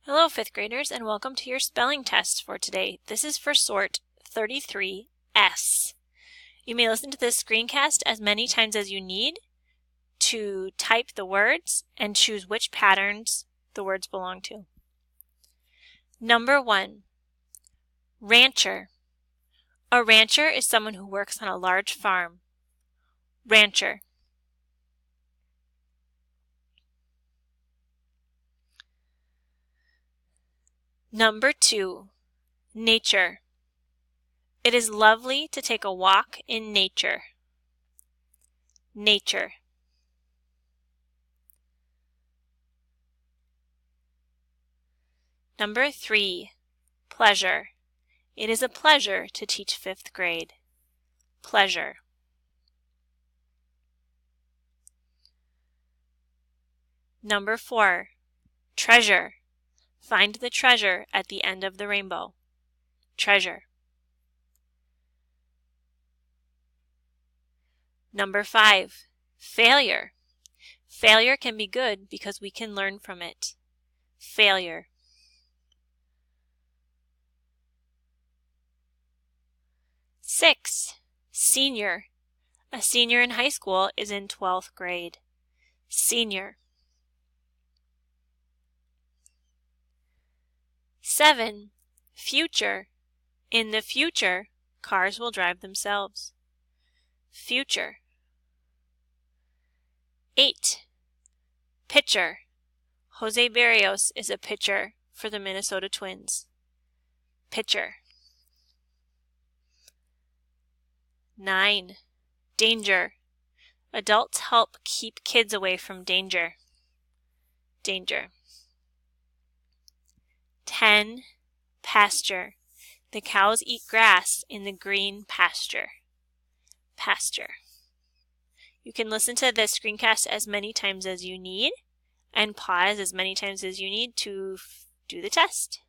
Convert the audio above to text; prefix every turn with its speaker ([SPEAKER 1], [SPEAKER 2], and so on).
[SPEAKER 1] Hello, 5th graders, and welcome to your spelling test for today. This is for sort 33S. You may listen to this screencast as many times as you need to type the words and choose which patterns the words belong to. Number 1, rancher. A rancher is someone who works on a large farm. Rancher. Number 2, nature. It is lovely to take a walk in nature. Nature. Number 3, pleasure. It is a pleasure to teach 5th grade. Pleasure. Number 4, treasure. Find the treasure at the end of the rainbow. Treasure. Number 5, failure. Failure can be good because we can learn from it. Failure. Six, senior. A senior in high school is in 12th grade. Senior. 7, future. In the future, cars will drive themselves. Future. 8, pitcher. Jose Berrios is a pitcher for the Minnesota Twins. Pitcher. 9, danger. Adults help keep kids away from danger. Danger. 10, pasture. The cows eat grass in the green pasture. Pasture. You can listen to this screencast as many times as you need and pause as many times as you need to do the test.